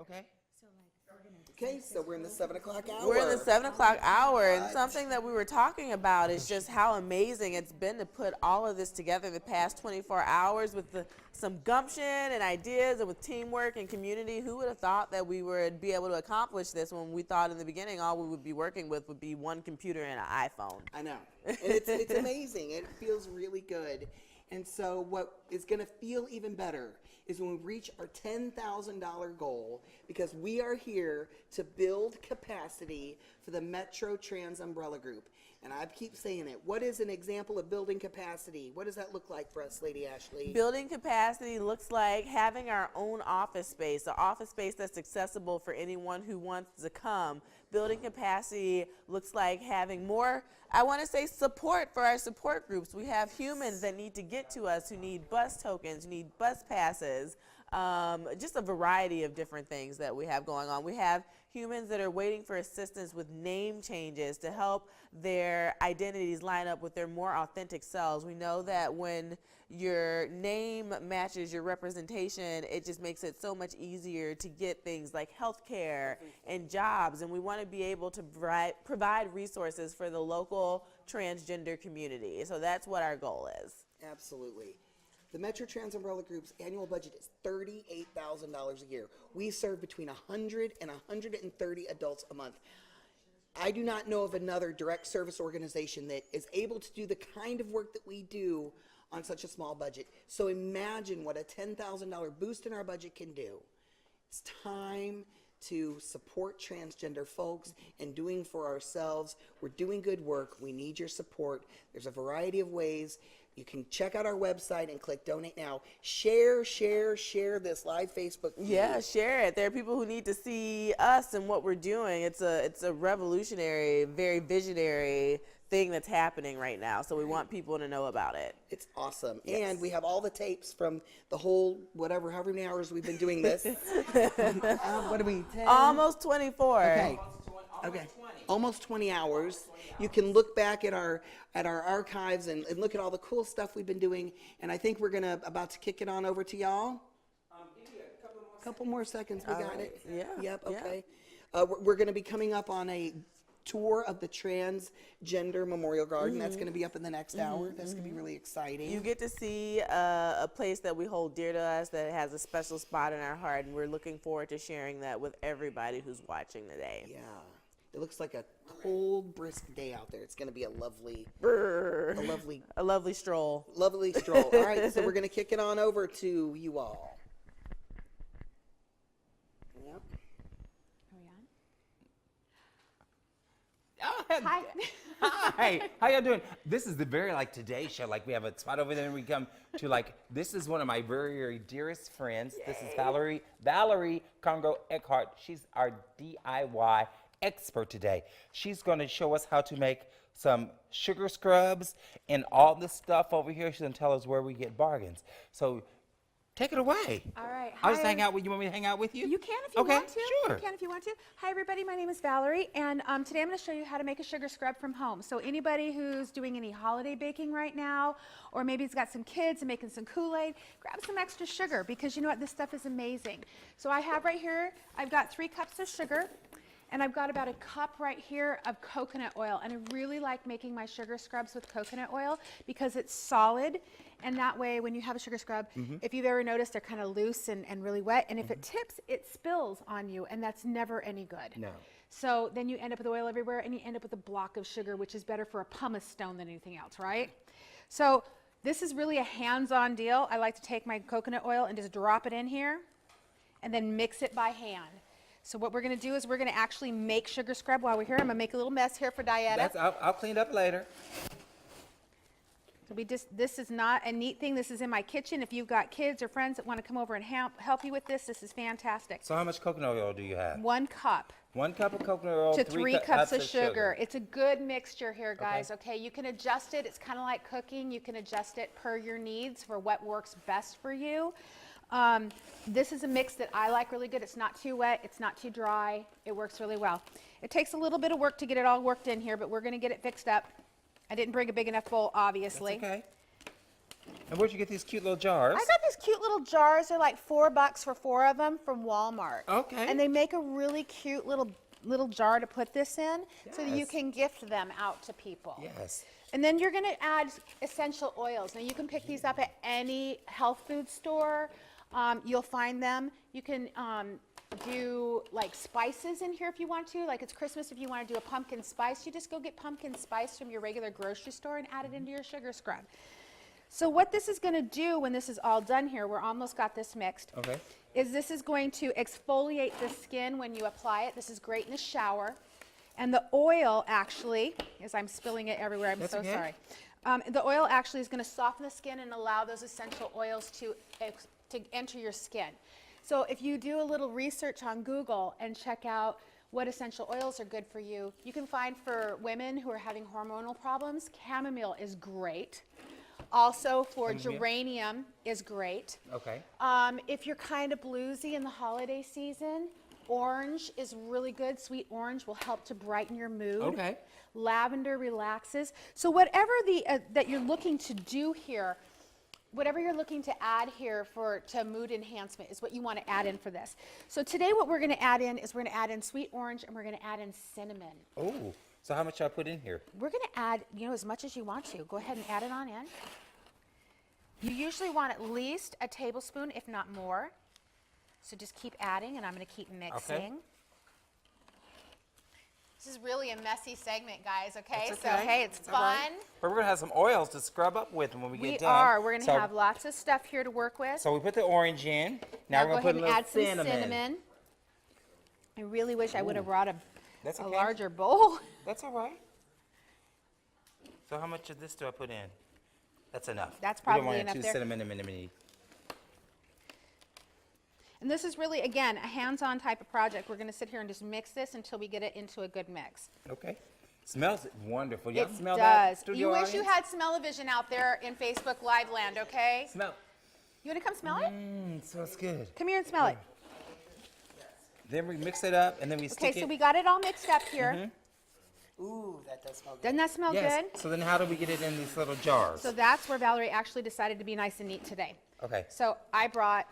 Okay. Okay, so we're in the 7 o'clock hour. We're in the 7 o'clock hour, and something that we were talking about is just how amazing it's been to put all of this together the past 24 hours with some gumption and ideas and with teamwork and community. Who would have thought that we would be able to accomplish this when we thought in the beginning all we would be working with would be one computer and an iPhone? I know. And it's amazing. It feels really good. And so what is going to feel even better is when we reach our $10,000 goal, because we are here to build capacity for the Metro Trans Umbrella Group. And I keep saying it. What is an example of building capacity? What does that look like for us, Lady Ashley? Building capacity looks like having our own office space, an office space that's accessible for anyone who wants to come. Building capacity looks like having more, I want to say, support for our support groups. We have humans that need to get to us who need bus tokens, who need bus passes, just a variety of different things that we have going on. We have humans that are waiting for assistance with name changes to help their identities line up with their more authentic selves. We know that when your name matches your representation, it just makes it so much easier to get things like health care and jobs, and we want to be able to provide resources for the local transgender community. So that's what our goal is. Absolutely. The Metro Trans Umbrella Group's annual budget is $38,000 a year. We serve between 100 and 130 adults a month. I do not know of another direct service organization that is able to do the kind of work that we do on such a small budget. So imagine what a $10,000 boost in our budget can do. It's time to support transgender folks and doing for ourselves. We're doing good work. We need your support. There's a variety of ways. You can check out our website and click donate now. Share this live Facebook feed. Yeah, share it. There are people who need to see us and what we're doing. It's a revolutionary, very visionary thing that's happening right now. So we want people to know about it. It's awesome. Yes. And we have all the tapes from the whole, however many hours we've been doing this. What are we, 10? Almost 24. Okay. Okay. Almost 20 hours. You can look back at our archives and look at all the cool stuff we've been doing. And I think we're about to kick it on over to y'all. Give me a Couple more seconds. We got it. Yeah. Yep. Yeah. Okay. We're going to be coming up on a tour of the Transgender Memorial Garden. That's going to be up in the next hour. That's going to be really exciting. You get to see a place that we hold dear to us that has a special spot in our heart, and we're looking forward to sharing that with everybody who's watching today. Yeah. It looks like a cold, brisk day out there. It's going to be a lovely stroll. Lovely stroll. All right, so we're going to kick it on over to you all. Yep. Oh, hi. Hi. How y'all doing? This is the very Today Show. We have a spot over there and we come to this is one of my very, very dearest friends. Yay. This is Valerie Congo Eckhart. She's our DIY expert today. She's going to show us how to make some sugar scrubs and all this stuff over here. She's going to tell us where we get bargains. So take it away. All right. I'll just hang out with you. Want me to hang out with you? You can if you want to. Sure. You can if you want to. Hi, everybody. My name is Valerie, and today I'm going to show you how to make a sugar scrub from home. So anybody who's doing any holiday baking right now, or maybe has got some kids and making some Kool-Aid, grab some extra sugar because you know what? This stuff is amazing. So I have right here, I've got 3 cups of sugar. And I've got about a cup right here of coconut oil. And I really like making my sugar scrubs with coconut oil because it's solid. And that way, when you have a sugar scrub, if you've ever noticed, they're kind of loose and really wet. And if it tips, it spills on you. And that's never any good. No. So then you end up with oil everywhere and you end up with a block of sugar, which is better for a pumice stone than anything else, right? So this is really a hands-on deal. I like to take my coconut oil and just drop it in here and then mix it by hand. So what we're going to do is we're going to actually make sugar scrub while we're here. I'm going to make a little mess here for Diana. I'll clean it up later. So this is not a neat thing. This is in my kitchen. If you've got kids or friends that want to come over and help you with this is fantastic. So how much coconut oil do you have? 1 cup. 1 cup of coconut oil to 3 cups of sugar. It's a good mixture here, guys. Okay. Okay, you can adjust it. It's kind of like cooking. You can adjust it per your needs for what works best for you. This is a mix that I like really good. It's not too wet. It's not too dry. It works really well. It takes a little bit of work to get it all worked in here, but we're going to get it fixed up. I didn't bring a big enough bowl, obviously. That's okay. And where'd you get these cute little jars? I got these cute little jars. They're like $4 for 4 of them from Walmart. Okay. And they make a really cute little jar to put this in so that you Yes. can gift them out to people. Yes. And then you're going to add essential oils. Now you can pick these up at any health food store. You'll find them. You can do like spices in here if you want to. Like it's Christmas, if you want to do a pumpkin spice, you just go get pumpkin spice from your regular grocery store and add it into your sugar scrub. So what this is going to do when this is all done here, we're almost got this mixed, Okay. is this is going to exfoliate the skin when you apply it. This is great in the shower. And the oil actually, as I'm spilling it everywhere, I'm That's so okay. sorry. The oil actually is going to soften the skin and allow those essential oils to enter your skin. So if you do a little research on Google and check out what essential oils are good for you, you can find for women who are having hormonal problems, chamomile is great. Also for Chamomile? geranium is great. Okay. If you're kind of bluesy in the holiday season, orange is really good. Sweet orange will help to brighten your mood. Okay. Lavender relaxes. So whatever that you're looking to do here, whatever you're looking to add here to mood enhancement is what you want to add in for this. So today what we're going to add in is we're going to add in sweet orange and we're going to add in cinnamon. Oh, so how much should I put in here? We're going to add, as much as you want to. Go ahead and add it on in. You usually want at least a tablespoon, if not more. So just keep adding, and I'm going to keep mixing. Okay. This is really a messy segment, guys, okay? That's So, okay. hey, it's That's all right. fun. But we're going to have some oils to scrub up with when we We get done. are. We're going to So- have lots of stuff here to work with. So we put the orange in. Now, Now we're go going to ahead put a and little add some cinnamon. I really wish I would have brought That's a okay. larger bowl. That's all right. So how much of this do I put in? That's enough. That's We don't probably want enough too there. cinnamon. And this is really, again, a hands-on type of project. We're going to sit here and just mix this until we get it into a good mix. Okay. Smells wonderful. Y'all It smell that? does. Studio You wish audience? you had smell-o-vision out there in Facebook Live land, okay? Smell. You want to come smell it? Smells good. Come here and smell it. Then we mix it up and then we Okay, stick so it. we got it all mixed up here. Ooh, that does smell good. Doesn't that smell Yes. good? So then how do we get it in these little jars? So that's where Valerie actually decided to be nice and neat today. Okay. So I brought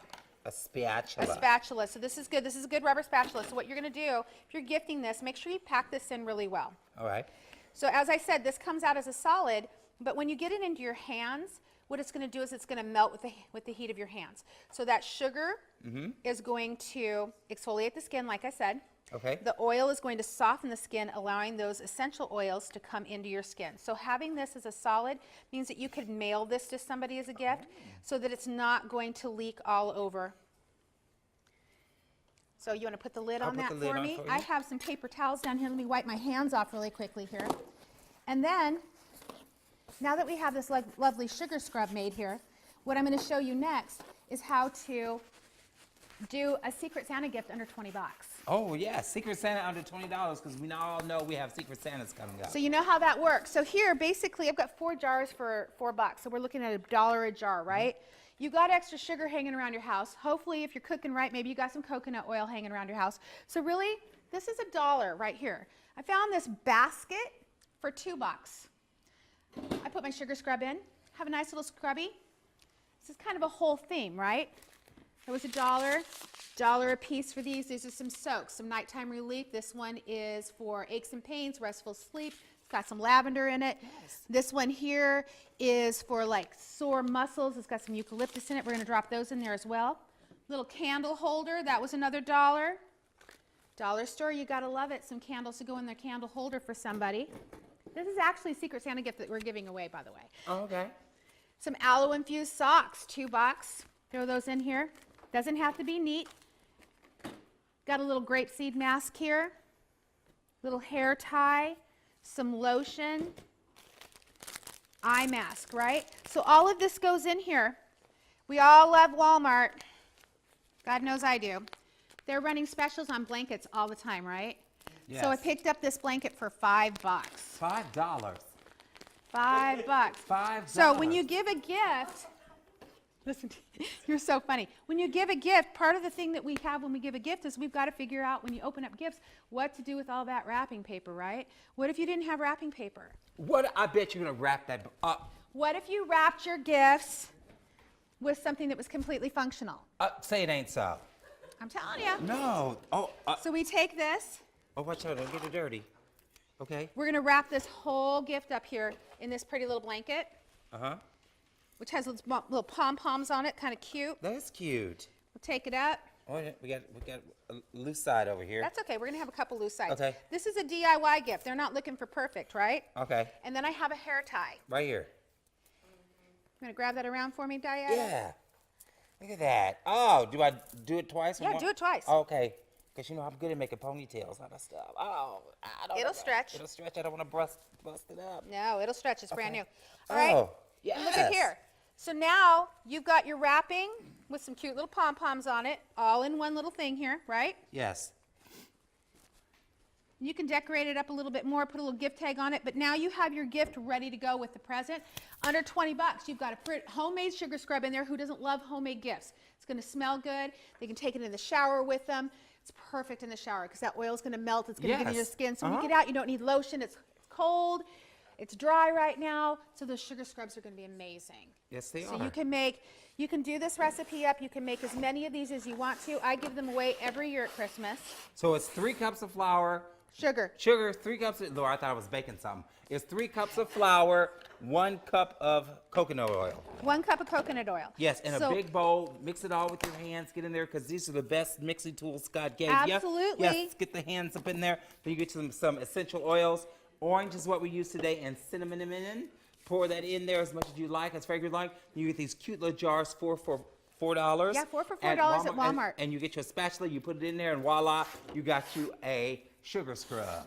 A spatula. a spatula. So this is good. This is a good rubber spatula. So what you're going to do, if you're gifting this, make sure you pack this in really well. All right. So as I said, this comes out as a solid, but when you get it into your hands, what it's going to do is it's going to melt with the heat of your hands. So that sugar is going to exfoliate the skin, like I said. Okay. The oil is going to soften the skin, allowing those essential oils to come into your skin. So having this as a solid means that you could mail this to somebody as a gift so that it's not going to leak all over. So you want to put the lid I'll on put that the lid for on me? for you. I have some paper towels down here. Let me wipe my hands off really quickly here. And then, now that we have this lovely sugar scrub made here, what I'm going to show you next is how to do a Secret Santa gift under 20 bucks. Oh, yeah. Secret Santa under $20 because we all know we have Secret Santas coming up. So you know how that works. So here, basically, I've got 4 jars for $4. So we're looking at $1 a jar, right? You got extra sugar hanging around your house. Hopefully, if you're cooking right, maybe you got some coconut oil hanging around your house. So really, this is $1 right here. I found this basket for $2. I put my sugar scrub in, have a nice little scrubby. This is kind of a whole theme, right? It was $1 a piece for these. These are some soaks, some nighttime relief. This one is for aches and pains, restful sleep. It's got some lavender in it. Yes. This one here is for like sore muscles. It's got some eucalyptus in it. We're going to drop those in there as well. Little candle holder. That was another $1. Dollar store, you got to love it. Some candles to go in their candle holder for somebody. This is actually a Secret Santa gift that we're giving away, by the way. Oh, okay. Some aloe-infused socks, $2. Throw those in here. Doesn't have to be neat. Got a little grapeseed mask here. Little hair tie. Some lotion. Eye mask, right? So all of this goes in here. We all love Walmart. God knows I do. They're running specials on blankets all the time, right? Yes. So I picked up this blanket for $5. $5. $5. $5. So when you give a gift, listen, you're so funny. When you give a gift, part of the thing that we have when we give a gift is we've got to figure out when you open up gifts what to do with all that wrapping paper, right? What if you didn't have wrapping paper? What? I bet you're going to wrap that up. What if you wrapped your gifts with something that was completely functional. Say it ain't so. I'm telling you. No. Oh. So we take this. Oh, watch out! Don't get it dirty. Okay. We're gonna wrap this whole gift up here in this pretty little blanket, which has little pom-poms on it, kind of cute. That's cute. We'll take it up. Oh, yeah, we got a loose side over here. That's okay. We're gonna have a couple loose sides. Okay. This is a DIY gift. They're not looking for perfect, right? Okay. And then I have a hair tie. Right here. You gonna grab that around for me, Diana? Yeah. Look at that. Oh, do I do it twice? or Yeah, one? do it twice. Okay. Because you know I'm good at making ponytails out of stuff. Oh, I don't. It'll stretch. It'll stretch. I don't want to bust it up. No, it'll stretch. It's brand new. Oh, All right. yes. And look at here. So now you've got your wrapping with some cute little pom-poms on it, all in one little thing here, right? Yes. You can decorate it up a little bit more, put a little gift tag on it, but now you have your gift ready to go with the present. Under 20 bucks, you've got a homemade sugar scrub in there. Who doesn't love homemade gifts? It's gonna smell good. They can take it in the shower with them. It's perfect in the shower because that oil is gonna melt. It's gonna get in your Yes. skin. So when you get out, you don't need lotion. It's cold. It's dry right now. So those sugar scrubs are gonna be amazing. Yes, they So are. you can do this recipe up. You can make as many of these as you want to. I give them away every year at Christmas. So it's 3 cups of flour, Sugar. sugar, 3 cups of, Lord, I thought I was baking something. It's 3 cups of flour, 1 cup of coconut oil. 1 cup of coconut oil. Yes, in a So- big bowl. Mix it all with your hands. Get in there because these are the best mixing tools God gave you. Absolutely. Yes, get the hands up in there. Then you get some essential oils. Orange is what we use today, and cinnamon in. Pour that in there as much as you like, as fragrant like. You get these cute little jars, $4 for $4. Yeah, 4 for $4 at Walmart. And you get your spatula, you put it in there, and voila, you got you a sugar scrub.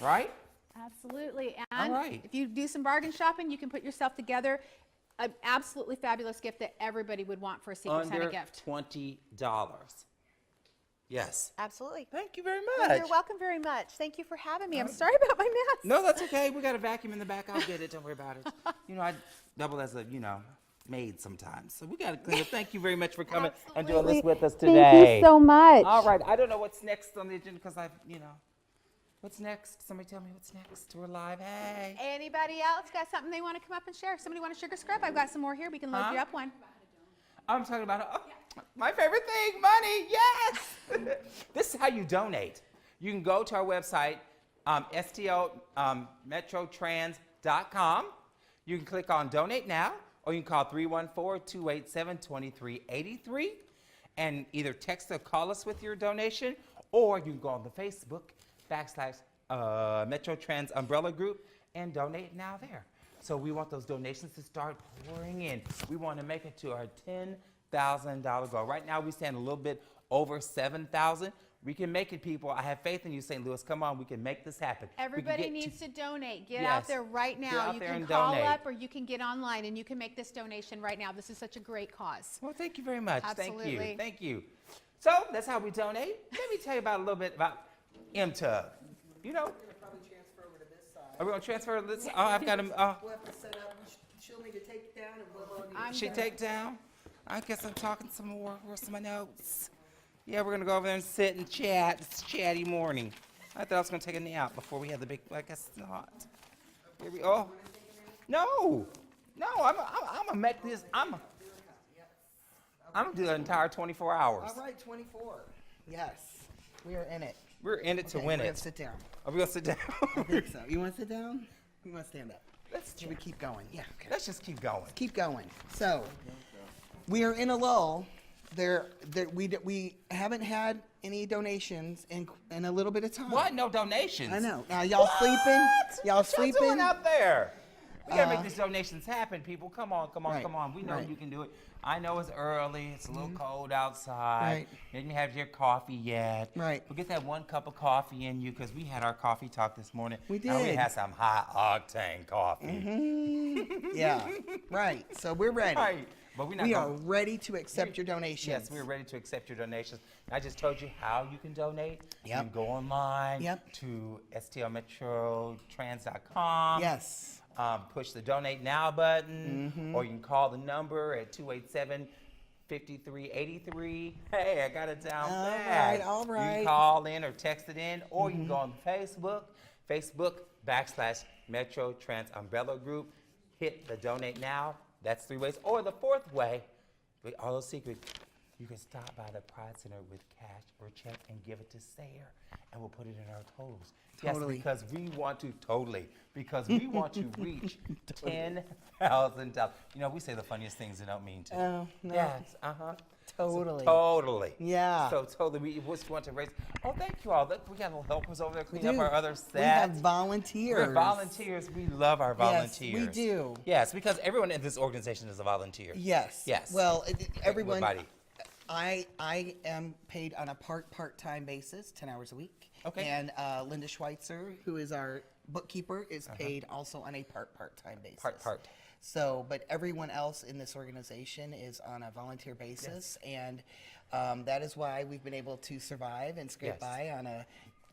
Right? Absolutely. And All right. if you do some bargain shopping, you can put yourself together an absolutely fabulous gift that everybody would want for a Secret Santa Under gift. $20. Yes. Absolutely. Thank you very Well, much. you're welcome very much. Thank you for having me. I'm sorry about my mess. No, that's okay. We got a vacuum in the back. I'll get it. Don't worry about it. You know, I double as a, maid sometimes. So we got to clean it. Thank you very much for coming and doing this with us today. Thank you so much. All right. I don't know what's next on the agenda because what's next? Somebody tell me what's next. We're live. Hey. Anybody else got something they want to come up and share? Somebody want a sugar scrub? I've got some more here. We can load Huh? you up one. I'm talking about my favorite thing, money. Yes. This is how you donate. You can go to our website, metrotrans.com. You can click on Donate Now, or you can call 314-287-2383 and either text or call us with your donation, or you can go on the Facebook / Metro Trans Umbrella Group and donate now there. So we want those donations to start pouring in. We want to make it to our $10,000 goal. Right now we stand a little bit over 7,000. We can make it, people. I have faith in you, St. Louis. Come on, we can make this happen. We can Everybody get needs to donate. Get Yes. out there right Get now. out You there can and call donate. up or you can get online and you can make this donation right now. This is such a great cause. Well, thank you very much. Thank Absolutely. you. Thank you. So that's how we donate. Let me tell you about a little bit about M-Tub. You know, Probably transfer over to this side. are we going to transfer this? Oh, I've got him. We'll have to set up, she'll need to take it down and we'll need She take down. I guess I'm talking some more. Where's my notes? Yeah, we're gonna go over there and sit and chat. It's a chatty morning. I thought I was gonna take a nap before we had the big. I guess not. Here we. Oh, no. I'm gonna make this. I'm gonna do the entire 24 hours. All right, 24. Yes, we are in it. We're in it to Okay, win we're it. gonna sit down. Are we gonna sit down? I think so. You want to sit down? You want to stand up? Should we Let's keep going? Yeah. Okay. let's just keep going. Keep going. So, we are in a lull. We haven't had any donations in a little bit of time. What? No donations. I know. Now y'all sleeping? Y'all Y'all sleeping? doing out there? We gotta make these donations happen, people. Come on. Right, Come on. We know right. you can do it. I know it's early. It's a little cold outside. Right. You didn't have your coffee yet. Right. We'll get that 1 cup of coffee in you because we had our coffee talk this morning. We And we did. had some high octane coffee. Yeah. Right. So we're ready. Right. But we're not We gonna- are ready to accept your donations. Yes, we're ready to accept your donations. I just told you how you can donate. You Yep. can go online Yep. to stlmetrotrans.com. Yes. Push the donate now button, Mm-hmm. or you can call the number at 287-5383. Hey, I got it down All there. right, all You right. can call in or text it in, or you can go on Facebook / Metro Trans Umbrella Group. Hit the donate now That's 3 ways. Or the 4th way, with all those secrets, you can stop by the Pride Center with cash or check and give it to Sayer, and we'll put it in our totals. Totally. Yes, because we want to reach $10,000. You know, we say the funniest things and don't mean to. Oh, no. Yes, uh-huh. Totally. So, totally. Yeah. So totally, we just want to raise. Oh, thank you all. Look, we got little helpers over there We cleaning do. up our other sets. We have volunteers. We're volunteers. We love our volunteers. Yes, we do. Yes, because everyone in this organization is a volunteer. Yes. Yes. Well, everyone. Everybody. I am paid on a part-time basis, 10 hours a week. Okay. And Linda Schweitzer, who is our bookkeeper, is paid also on a part-time basis. Part. So, but everyone else in this organization is on a volunteer basis, and that is why we've been able to survive and scrape Yes. by on a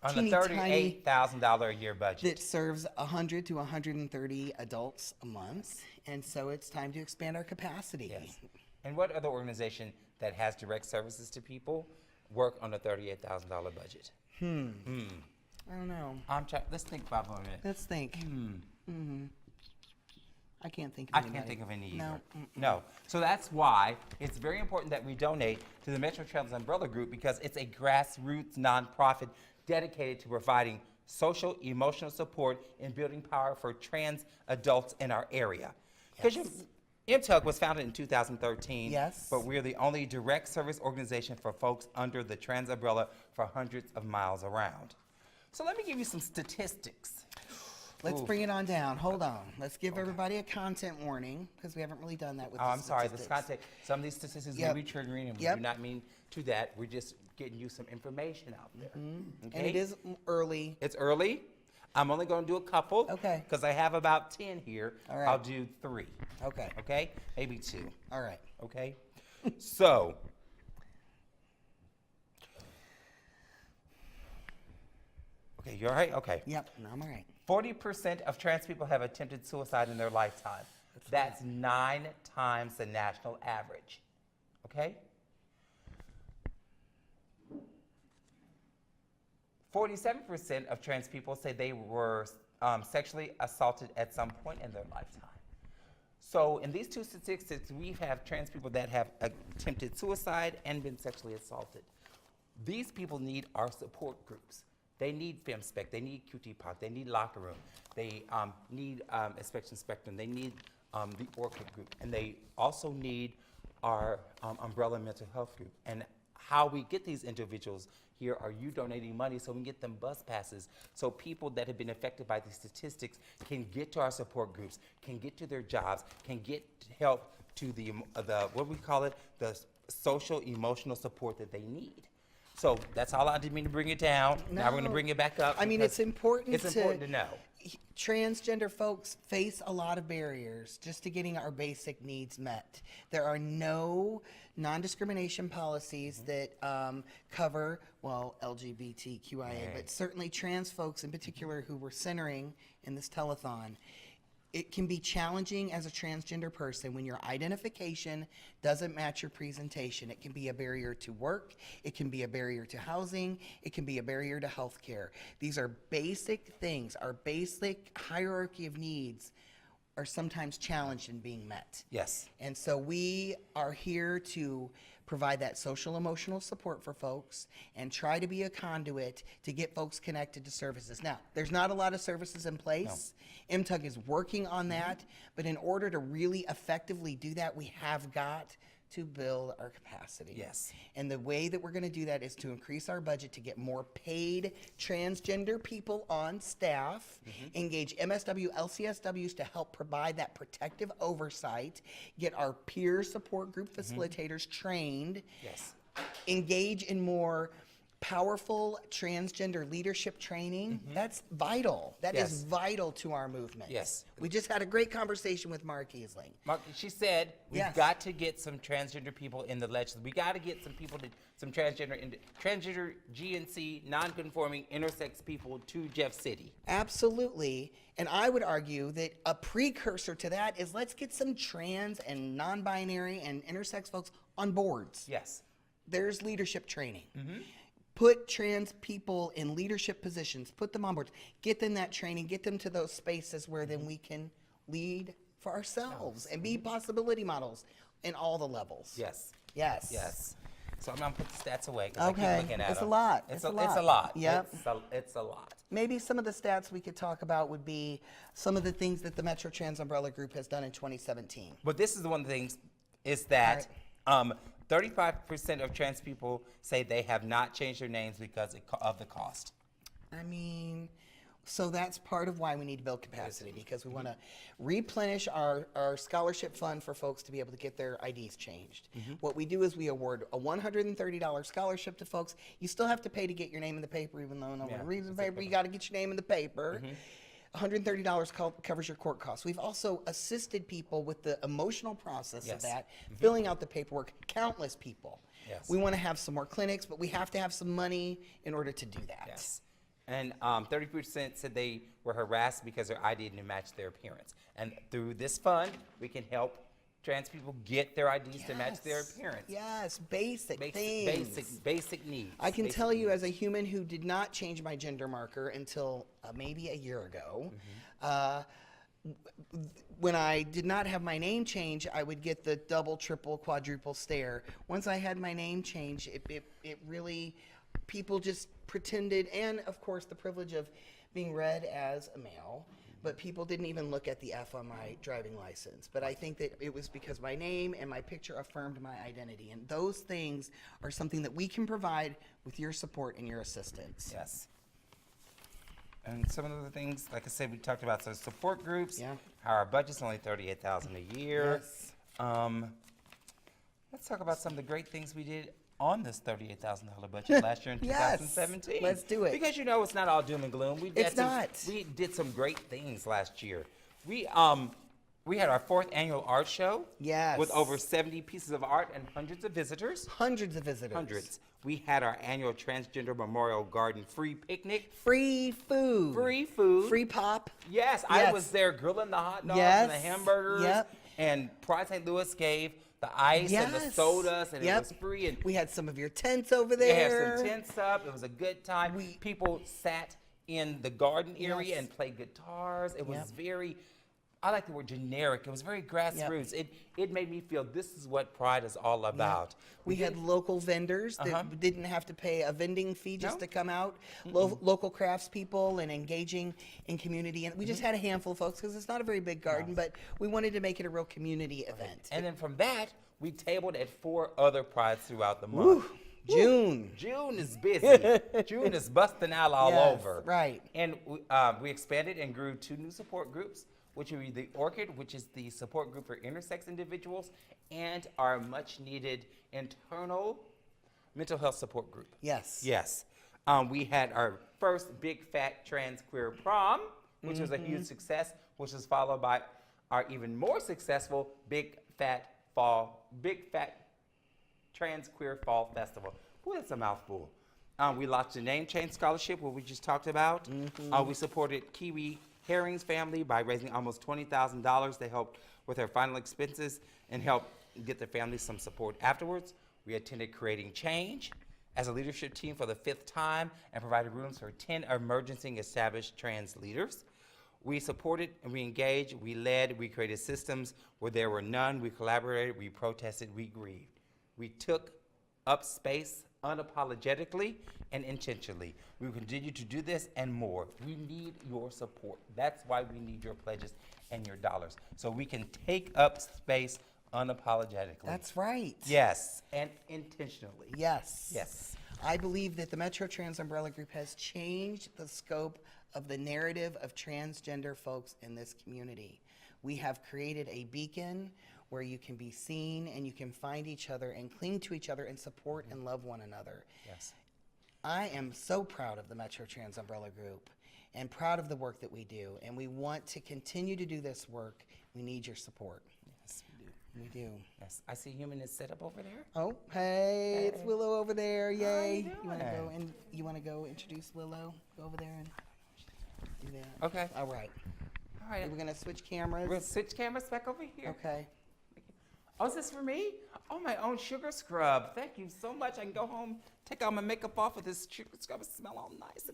On teeny a tiny $38,000 a year budget. that serves 100 to 130 adults a month, and so it's time to expand our capacity. Yes. And what other organization that has direct services to people work on a $38,000 budget? I don't know. Let's think about it for a minute. Let's think. I can't think of I anybody. can't think of any either. No. No. So that's why it's very important that we donate to the Metro Trails Umbrella Group, because it's a grassroots nonprofit dedicated to providing social, emotional support and building power for trans adults in our area. Because MTUG was founded in 2013. Yes. But we're the only direct service organization for folks under the trans umbrella for hundreds of miles around. So let me give you some statistics. Let's Ooh. bring it on down. Hold on. Let's give everybody a content warning, because we haven't really done that with Oh, the I'm sorry, the statistics. context, some of these statistics Yep. may be triggering, and we Yep. do not mean to that. We're just getting you some information out there. Okay? And it is early. It's early. I'm only going to do a couple. Okay. Because I have about 10 here. All right. I'll do 3. Okay. Okay? Maybe 2. All right. Okay? So, okay, you all right? Okay. Yep. No, I'm all right. 40% of trans people have attempted suicide in their lifetime. That's 9 times the national average. Okay? 47% of trans people say they were sexually assaulted at some point in their lifetime. So in these two statistics, we have trans people that have attempted suicide and been sexually assaulted. These people need our support groups. They need FemSpec, they need QT-POC, they need Locker Room, they need Inspection Spectrum, they need the Orchid Group, and they also need our Umbrella Mental Health Group. And how we get these individuals here are you donating money so we can get them bus passes, so people that have been affected by these statistics can get to our support groups, can get to their jobs, can get help to the what do we call it, the social emotional support that they need. So that's all I didn't mean to bring it down. Now we're going to No. bring it back up. I mean, because it's important It's important to know. Transgender folks face a lot of barriers just to getting our basic needs met. There are no non-discrimination policies that cover, well, LGBTQIA, Right. but certainly trans folks in particular who we're centering in this telethon. It can be challenging as a transgender person when your identification doesn't match your presentation. It can be a barrier to work. It can be a barrier to housing. It can be a barrier to health care. These are basic things. Our basic hierarchy of needs are sometimes challenged in being met. Yes. And so we are here to provide that social emotional support for folks and try to be a conduit to get folks connected to services. Now, there's not a lot of services in place. MTUG is working on that, but in order to really effectively do that, we have got to build our capacity. Yes. And the way that we're going to do that is to increase our budget to get more paid transgender people on staff, engage MSW, LCSWs to help provide that protective oversight, get our peer support group facilitators trained, Yes. engage in more powerful transgender leadership training. That's vital. That is Yes. vital to our movement. Yes. We just had a great conversation with Mark Easling. Mark, she said we've Yes. got to get some transgender people in the legislature. We got to get some people, some transgender GNC, non-conforming, intersex people to Jeff City. Absolutely. And I would argue that a precursor to that is let's get some trans and non-binary and intersex folks on boards. Yes. There's leadership training. Put trans people in leadership positions, put them on boards, get them that training, get them to those spaces where then we can lead for ourselves and be possibility models in all the levels. Yes. Yes. Yes. So I'm gonna put the stats away because I Okay. keep looking at It's a them. lot. It's It's a a lot. lot. Yep. It's a lot. Maybe some of the stats we could talk about would be some of the things that the Metro Trans Umbrella Group has done in 2017. But this is the one of the things is that 35% of trans people say they have not changed their names because of the cost. I mean, so that's part of why we need to build capacity, because we want to replenish our scholarship fund for folks to be able to get their IDs changed. What we do is we award a $130 scholarship to folks. You still have to pay to get your name in the paper, even though no one reads the paper. You got to get your name in the paper. $130 covers your court costs. We've also assisted people with the emotional process of that, filling out the paperwork, countless people. Yes. We want to have some more clinics, but we have to have some money in order to do that. Yes. And 30% said they were harassed because their ID didn't match their appearance. And through this fund, we can help trans people get their IDs to match their appearance. Yes, basic things. Basic needs. I can basic tell you, needs. as a human who did not change my gender marker until maybe a year ago, when I did not have my name change, I would get the double, triple, quadruple stare. Once I had my name change, it really, people just pretended, and of course the privilege of being read as a male, but people didn't even look at the F on my driving license. But I think that it was because my name and my picture affirmed my identity, and those things are something that we can provide with your support and your assistance. Yes. And some of the things, like I said, we talked about some support groups. Yeah. How our budget's only $38,000 a year. Yes. Let's talk about some of the great things we did on this $38,000 budget last year in Yes. 2017. Let's do it. Because it's not all doom and gloom. We It's not. We did some great things last year. We had our 4th annual art show. Yes. With over 70 pieces of art and hundreds of visitors. Hundreds of visitors. Hundreds. We had our annual Transgender Memorial Garden free picnic. Free food. Free food. Free pop. Yes, I Yes. was there grilling the hot dogs Yes. and the hamburgers. Yep. And Pride St. Louis gave the ice and the Yes. sodas, and Yep. it was free. And We had some of your tents over they there. had some tents up. It was a good time. People sat in the garden area Yes. and played guitars. It was Yep. very, I like the word generic. It was very grassroots. It made me feel this is what Pride is all about. We had local vendors that didn't have to pay a vending fee just No. to come out. Local craftspeople and engaging in community. And we just had a handful of folks because it's not a very big garden, but we wanted to make it a real community event. And then from that, we tabled at 4 other Prides throughout the month. June. June is busy. June is busting out all Yes, over. right. And we expanded and grew 2 new support groups, which would be the Orchid, which is the support group for intersex individuals, and our much needed internal mental health support group. Yes. Yes. We had our first big fat trans queer prom, which was a huge success, which was followed by our even more successful big fat trans queer fall festival. Boy, that's a mouthful. We launched a name change scholarship, what we just talked about. We supported Kiwi Herring's family by raising almost $20,000 to help with their final expenses and help get their family some support afterwards. We attended Creating Change as a leadership team for the 5th time and provided rooms for 10 emergency established trans leaders. We supported and we engaged, we led, we created systems where there were none, we collaborated, we protested, we grieved. We took up space unapologetically and intentionally. We will continue to do this and more. We need your support. That's why we need your pledges and your dollars, so we can take up space unapologetically. That's right. Yes, and intentionally. Yes. Yes. I believe that the Metro Trans Umbrella Group has changed the scope of the narrative of transgender folks in this community. We have created a beacon where you can be seen and you can find each other and cling to each other and support and love one another. Yes. I am so proud of the Metro Trans Umbrella Group and proud of the work that we do, and we want to continue to do this work. We need your support. Yes, we do. We do. Yes. I see Human is set up over there. Oh, hey, it's Willow over there. Yay. you want to doing? go and you want to go introduce Willow? Go over there and do that. Okay. All right. All right. We're going to switch cameras. We'll switch cameras back over here. Okay. Oh, is this for me? Oh, my own sugar scrub. Thank you so much. I can go home, take all my makeup off with this sugar scrub. It smell all nice.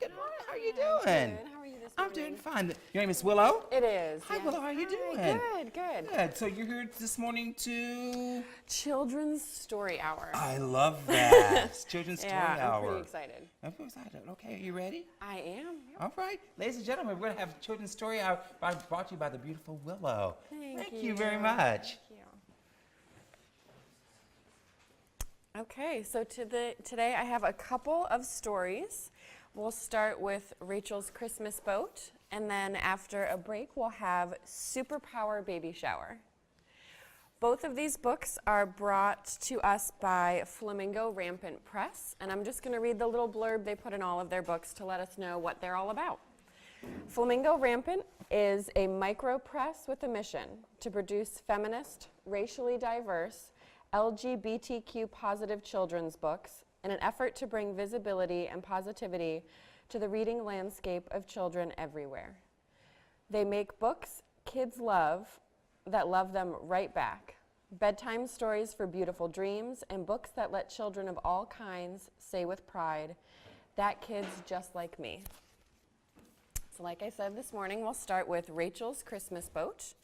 Good morning. How are you doing? Good. How are you this I'm morning? doing fine. Your name is Willow? It is. Hi, yes. Willow. How are you doing? Good, good. Good. So you're here this morning to... Children's Story Hour. I love that. Children's Story yeah, Hour. I'm pretty excited. I'm pretty excited. Okay, are you ready? I am. Yep. All right. Ladies and gentlemen, we're going to have Children's Story Hour brought to you by the beautiful Willow. Thank you very much. Thank you. Okay, so today I have a couple of stories. We'll start with Rachel's Christmas Boat, and then after a break, we'll have Superpower Baby Shower. Both of these books are brought to us by Flamingo Rampant Press, and I'm just going to read the little blurb they put in all of their books to let us know what they're all about. Flamingo Rampant is a micro press with a mission to produce feminist, racially diverse, LGBTQ positive children's books in an effort to bring visibility and positivity to the reading landscape of children everywhere. They make books kids love that love them right back. Bedtime stories for beautiful dreams and books that let children of all kinds say with pride, that kid's just like me. So like I said this morning, we'll start with Rachel's Christmas Boat.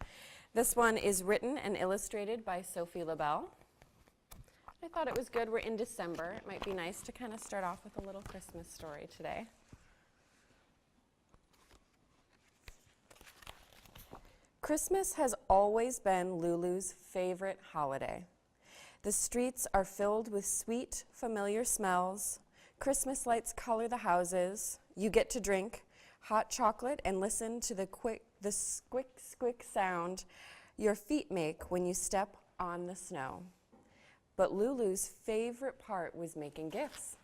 This one is written and illustrated by Sophie LaBelle. I thought it was good. We're in December. It might be nice to kind of start off with a little Christmas story today. Christmas has always been Lulu's favorite holiday. The streets are filled with sweet, familiar smells. Christmas lights color the houses. You get to drink hot chocolate and listen to the squick, squick sound your feet make when you step on the snow. But Lulu's favorite part was making gifts.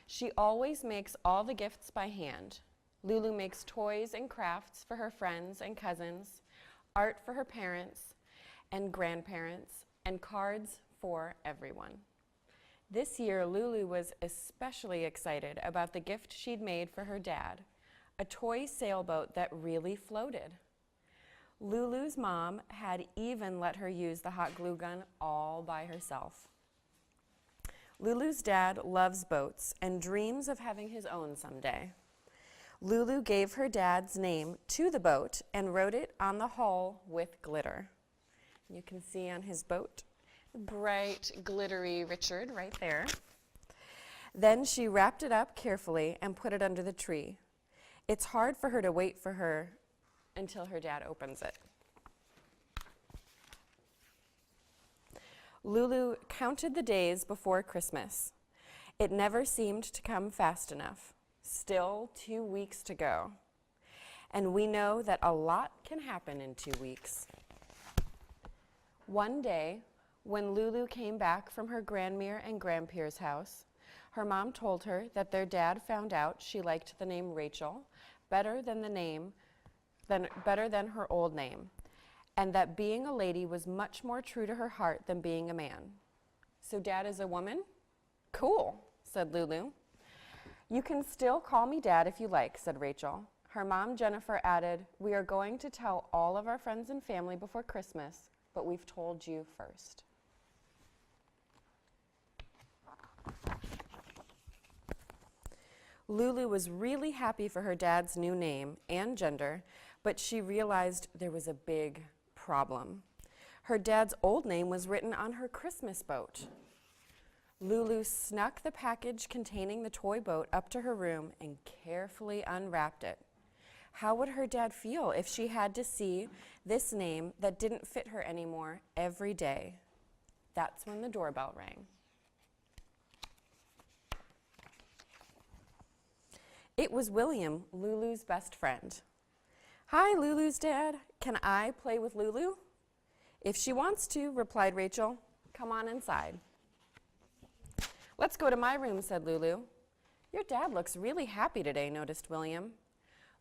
She always makes all the gifts by hand. Lulu makes toys and crafts for her friends and cousins, art for her parents and grandparents, and cards for everyone. This year, Lulu was especially excited about the gift she'd made for her dad, a toy sailboat that really floated. Lulu's mom had even let her use the hot glue gun all by herself. Lulu's dad loves boats and dreams of having his own someday. Lulu gave her dad's name to the boat and wrote it on the hull with glitter. You can see on his boat, bright, glittery Richard right there. Then she wrapped it up carefully and put it under the tree. It's hard for her to wait for her until her dad opens it. Lulu counted the days before Christmas. It never seemed to come fast enough. Still 2 weeks to go. And we know that a lot can happen in 2 weeks. One day, when Lulu came back from her Grandmere and Grandpier's house, her mom told her that their dad found out she liked the name Rachel better than her old name, and that being a lady was much more true to her heart than being a man. So Dad is a woman? Cool, said Lulu. You can still call me Dad if you like, said Rachel. Her mom, Jennifer, added, we are going to tell all of our friends and family before Christmas, but we've told you first. Lulu was really happy for her dad's new name and gender, but she realized there was a big problem. Her dad's old name was written on her Christmas boat. Lulu snuck the package containing the toy boat up to her room and carefully unwrapped it. How would her dad feel if she had to see this name that didn't fit her anymore every day? That's when the doorbell rang. It was William, Lulu's best friend. Hi, Lulu's dad. Can I play with Lulu? If she wants to, replied Rachel. Come on inside. Let's go to my room, said Lulu. Your dad looks really happy today, noticed William.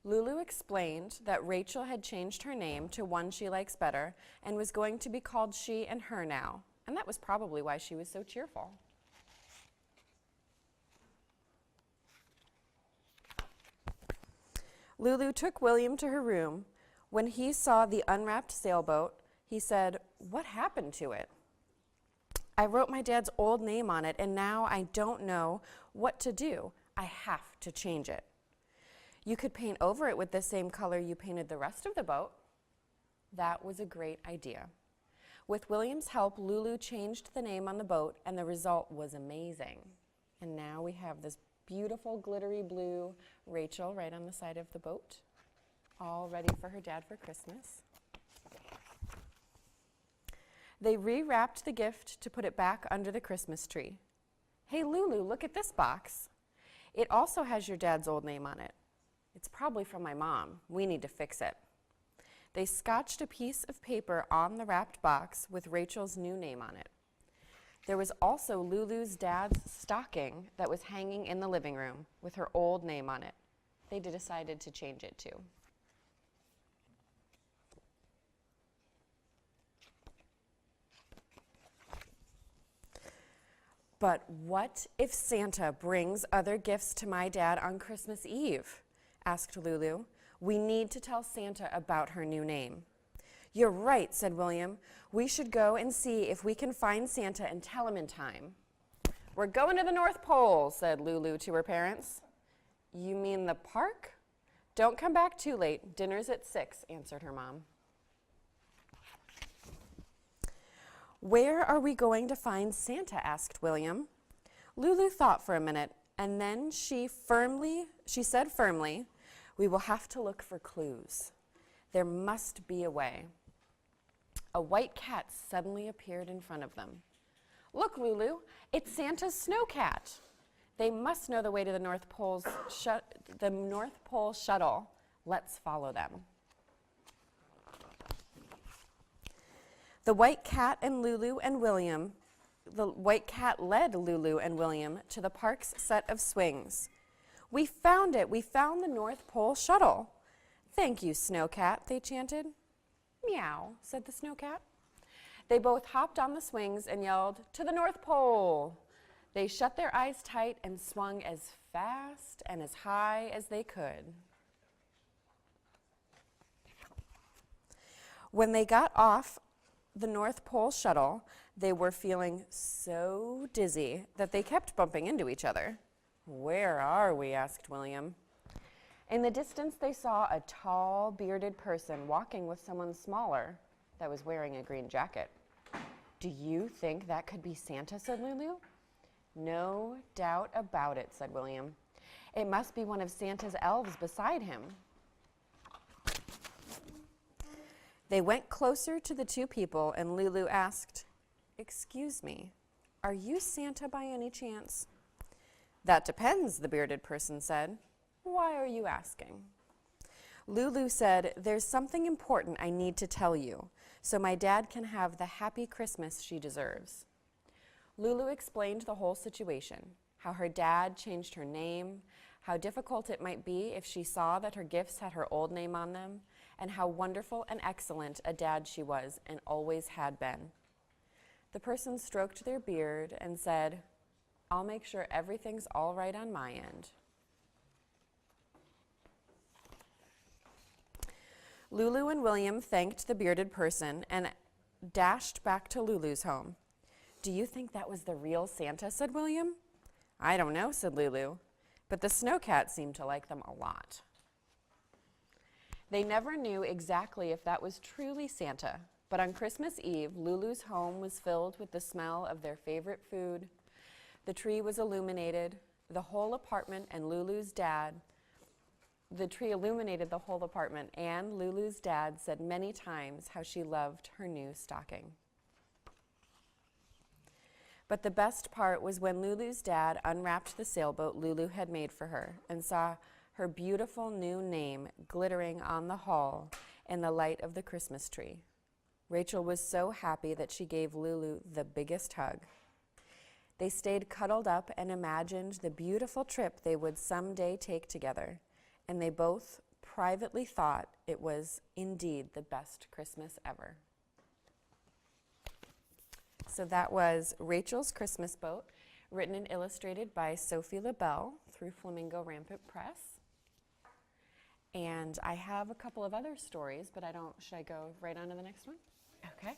Lulu explained that Rachel had changed her name to one she likes better and was going to be called she and her now, and that was probably why she was so cheerful. Lulu took William to her room. When he saw the unwrapped sailboat, he said, "What happened to it?" I wrote my dad's old name on it, and now I don't know what to do. I have to change it. You could paint over it with the same color you painted the rest of the boat. That was a great idea. With William's help, Lulu changed the name on the boat, and the result was amazing. And now we have this beautiful glittery blue Rachel right on the side of the boat, all ready for her dad for Christmas. They rewrapped the gift to put it back under the Christmas tree. Hey, Lulu, look at this box. It also has your dad's old name on it. It's probably from my mom. We need to fix it. They scotched a piece of paper on the wrapped box with Rachel's new name on it. There was also Lulu's dad's stocking that was hanging in the living room with her old name on it. They decided to change it too. But what if Santa brings other gifts to my dad on Christmas Eve? Asked Lulu. We need to tell Santa about her new name. You're right, said William. We should go and see if we can find Santa and tell him in time. We're going to the North Pole, said Lulu to her parents. You mean the park? Don't come back too late. Dinner's at 6, answered her mom. Where are we going to find Santa? Asked William. Lulu thought for a minute, and then she said firmly, we will have to look for clues. There must be a way. A white cat suddenly appeared in front of them. Look, Lulu, it's Santa's snow cat. They must know the way to the North Pole shuttle. Let's follow them. The white cat led Lulu and William to the park's set of swings. We found it. We found the North Pole shuttle. Thank you, Snow Cat, they chanted. Meow, said the Snow Cat. They both hopped on the swings and yelled, to the North Pole. They shut their eyes tight and swung as fast and as high as they could. When they got off the North Pole shuttle, they were feeling so dizzy that they kept bumping into each other. Where are we? Asked William. In the distance, they saw a tall, bearded person walking with someone smaller that was wearing a green jacket. Do you think that could be Santa? Said Lulu. No doubt about it, said William. It must be one of Santa's elves beside him. They went closer to the two people, and Lulu asked, Excuse me, are you Santa by any chance? That depends, the bearded person said. Why are you asking? Lulu said, There's something important I need to tell you, so my dad can have the happy Christmas she deserves. Lulu explained the whole situation, how her dad changed her name, how difficult it might be if she saw that her gifts had her old name on them, and how wonderful and excellent a dad she was and always had been. The person stroked their beard and said, I'll make sure everything's all right on my end. Lulu and William thanked the bearded person and dashed back to Lulu's home. Do you think that was the real Santa? Said William. I don't know, said Lulu, but the Snow Cat seemed to like them a lot. They never knew exactly if that was truly Santa, but on Christmas Eve, Lulu's home was filled with the smell of their favorite food. The tree was illuminated, the whole apartment, and Lulu's dad. The tree illuminated the whole apartment, and Lulu's dad said many times how she loved her new stocking. But the best part was when Lulu's dad unwrapped the sailboat Lulu had made for her and saw her beautiful new name glittering on the hull in the light of the Christmas tree. Rachel was so happy that she gave Lulu the biggest hug. They stayed cuddled up and imagined the beautiful trip they would someday take together, and they both privately thought it was indeed the best Christmas ever. So that was Rachel's Christmas Boat, written and illustrated by Sophie LaBelle through Flamingo Rampant Press. And I have a couple of other stories, but should I go right on to the next one? Okay.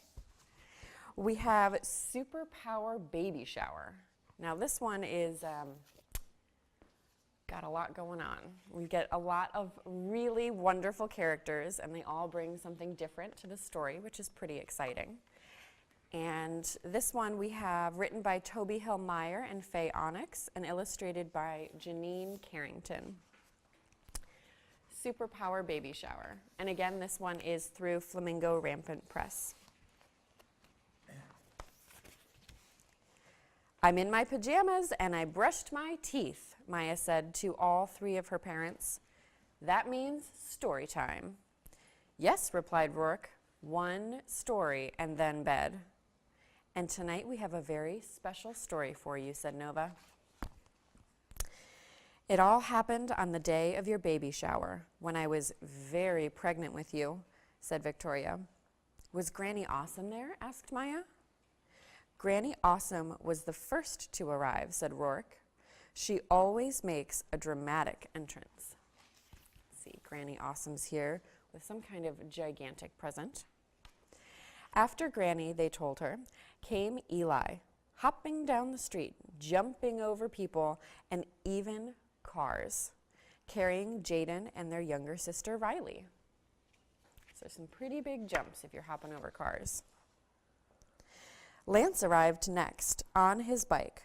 We have Superpower Baby Shower. Now this one is got a lot going on. We get a lot of really wonderful characters, and they all bring something different to the story, which is pretty exciting. And this one we have written by Toby Hill Meyer and Faye Onyx and illustrated by Janine Carrington. Superpower Baby Shower. And again, this one is through Flamingo Rampant Press. I'm in my pajamas and I brushed my teeth, Maya said to all three of her parents. That means story time. Yes, replied Rourke. One story and then bed. And tonight we have a very special story for you, said Nova. It all happened on the day of your baby shower, when I was very pregnant with you, said Victoria. Was Granny Awesome there? Asked Maya. Granny Awesome was the first to arrive, said Rourke. She always makes a dramatic entrance. See, Granny Awesome's here with some kind of gigantic present. After Granny, they told her, came Eli, hopping down the street, jumping over people and even cars, carrying Jaden and their younger sister, Riley. So some pretty big jumps if you're hopping over cars. Lance arrived next on his bike.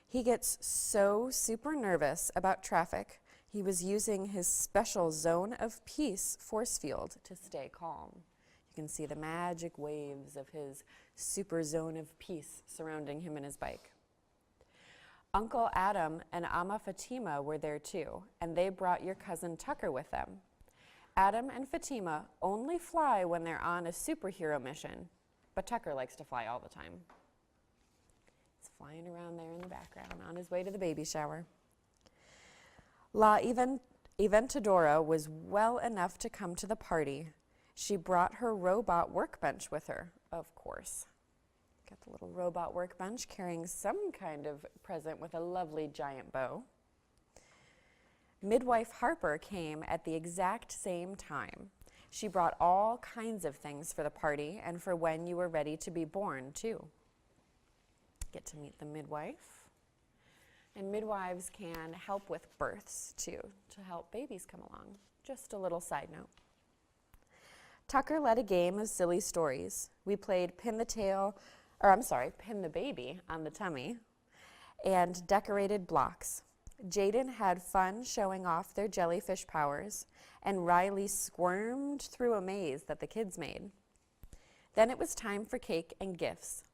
He gets so super nervous about traffic, he was using his special Zone of Peace force field to stay calm. You can see the magic waves of his super zone of peace surrounding him and his bike. Uncle Adam and Amma Fatima were there too, and they brought your cousin Tucker with them. Adam and Fatima only fly when they're on a superhero mission, but Tucker likes to fly all the time. He's flying around there in the background on his way to the baby shower. La Eventadora was well enough to come to the party. She brought her robot workbench with her, of course. Got the little robot workbench carrying some kind of present with a lovely giant bow. Midwife Harper came at the exact same time. She brought all kinds of things for the party and for when you were ready to be born, too. Get to meet the midwife. And midwives can help with births, too, to help babies come along. Just a little side note. Tucker led a game of silly stories. We played pin the baby on the tummy and decorated blocks. Jaden had fun showing off their jellyfish powers, and Riley squirmed through a maze that the kids made. Then it was time for cake and gifts.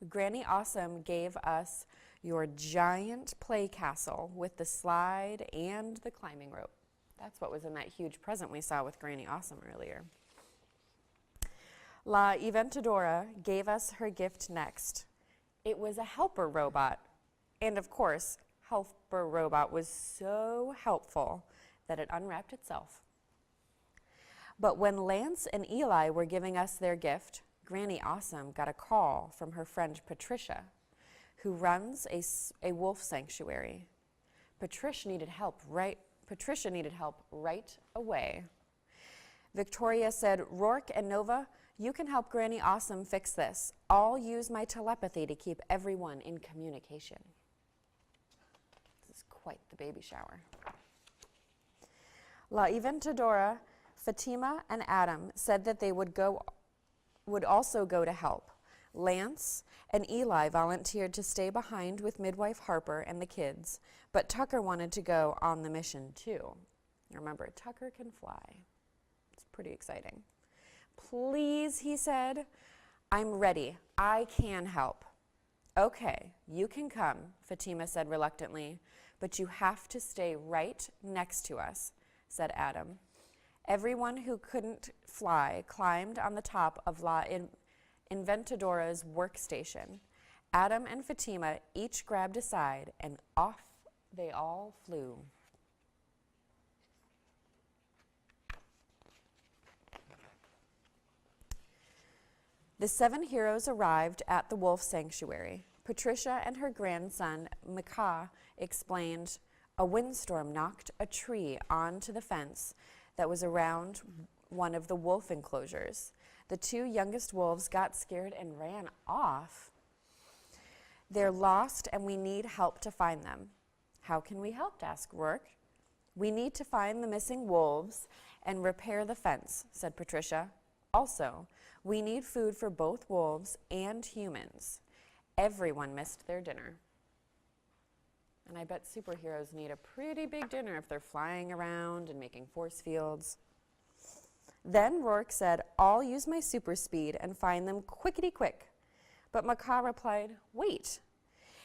Granny Awesome gave us your giant play castle with the slide and the climbing rope. That's what was in that huge present we saw with Granny Awesome earlier. La Eventadora gave us her gift next. It was a helper robot. And of course, helper robot was so helpful that it unwrapped itself. But when Lance and Eli were giving us their gift, Granny Awesome got a call from her friend Patricia, who runs a wolf sanctuary. Patricia needed help right away. Victoria said, Rourke and Nova, you can help Granny Awesome fix this. I'll use my telepathy to keep everyone in communication. This is quite the baby shower. La Eventadora, Fatima, and Adam said that they would also go to help. Lance and Eli volunteered to stay behind with midwife Harper and the kids, but Tucker wanted to go on the mission too. Remember, Tucker can fly. It's pretty exciting. Please, he said, I'm ready. I can help. Okay, you can come, Fatima said reluctantly, but you have to stay right next to us, said Adam. Everyone who couldn't fly climbed on the top of La Inventadora's workstation. Adam and Fatima each grabbed a side, and off they all flew. The 7 heroes arrived at the wolf sanctuary. Patricia and her grandson, Micah, explained, a windstorm knocked a tree onto the fence that was around one of the wolf enclosures. The 2 youngest wolves got scared and ran off. They're lost and we need help to find them. How can we help? Asked Rourke. We need to find the missing wolves and repair the fence, said Patricia. Also, we need food for both wolves and humans. Everyone missed their dinner. And I bet superheroes need a pretty big dinner if they're flying around and making force fields. Then Rourke said, I'll use my super speed and find them quickety-quick. But Macaw replied, wait.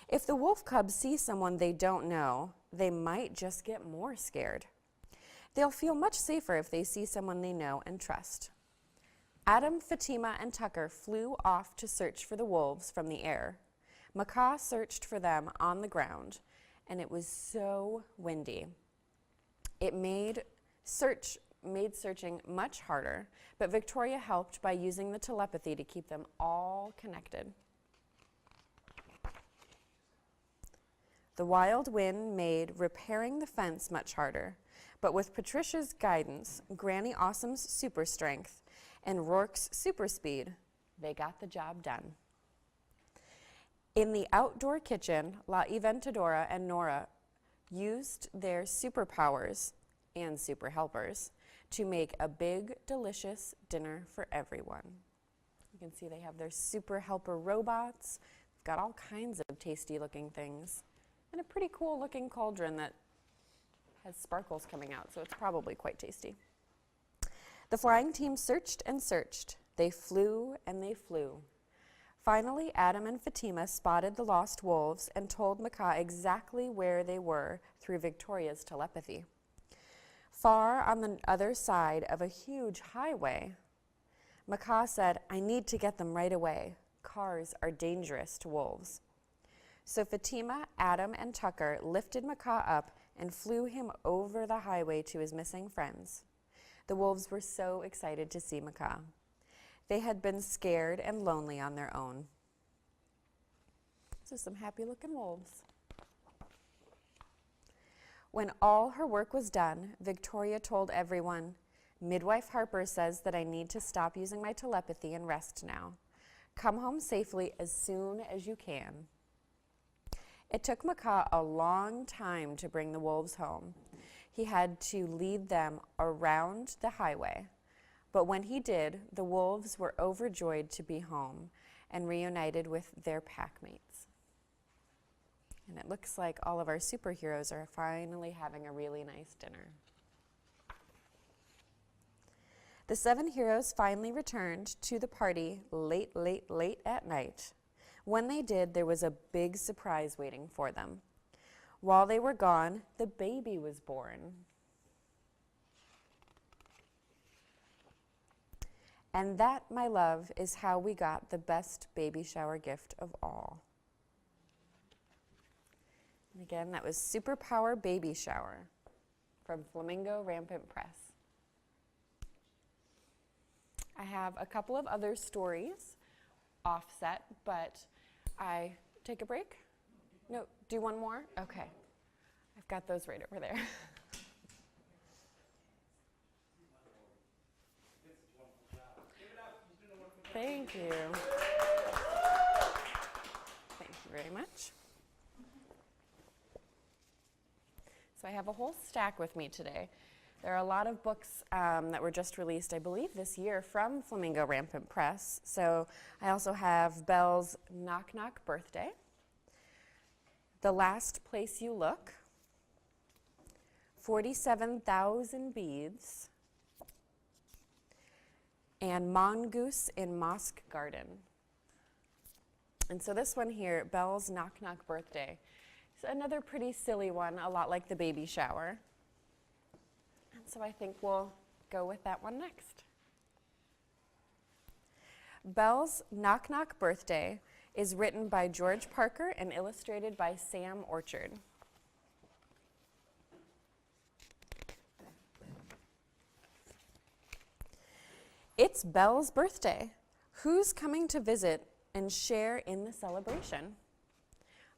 If the wolf cubs see someone they don't know, they might just get more scared. They'll feel much safer if they see someone they know and trust. Adam, Fatima, and Tucker flew off to search for the wolves from the air. Macaw searched for them on the ground, and it was so windy. It made searching much harder, but Victoria helped by using the telepathy to keep them all connected. The wild wind made repairing the fence much harder, but with Patricia's guidance, Granny Awesome's super strength, and Rourke's super speed, they got the job done. In the outdoor kitchen, La Inventadora and Nora used their superpowers and super helpers to make a big, delicious dinner for everyone. You can see they have their super helper robots. They've got all kinds of tasty looking things. And a pretty cool looking cauldron that has sparkles coming out, so it's probably quite tasty. The flying team searched and searched. They flew and they flew. Finally, Adam and Fatima spotted the lost wolves and told Macaw exactly where they were through Victoria's telepathy. Far on the other side of a huge highway, Macaw said, I need to get them right away. Cars are dangerous to wolves. So Fatima, Adam, and Tucker lifted Macaw up and flew him over the highway to his missing friends. The wolves were so excited to see Macaw. They had been scared and lonely on their own. So some happy-looking wolves. When all her work was done, Victoria told everyone, Midwife Harper says that I need to stop using my telepathy and rest now. Come home safely as soon as you can. It took Macaw a long time to bring the wolves home. He had to lead them around the highway. But when he did, the wolves were overjoyed to be home and reunited with their pack mates. And it looks like all of our superheroes are finally having a really nice dinner. The 7 heroes finally returned to the party late at night. When they did, there was a big surprise waiting for them. While they were gone, the baby was born. And that, my love, is how we got the best baby shower gift of all. And again, that was Superpower Baby Shower from Flamingo Rampant Press. I have a couple of other stories offset, but I take a break? No, do one more? Okay. I've got those right over there. Thank you. Thank you very much. So I have a whole stack with me today. There are a lot of books that were just released, I believe, this year from Flamingo Rampant Press. So I also have Belle's Knock Knock Birthday, The Last Place You Look, 47,000 Beads, and Mongoose in Mosque Garden. And so this one here, Belle's Knock Knock Birthday, is another pretty silly one, a lot like the baby shower. And so I think we'll go with that one next. Belle's Knock Knock Birthday is written by George Parker and illustrated by Sam Orchard. It's Belle's birthday. Who's coming to visit and share in the celebration?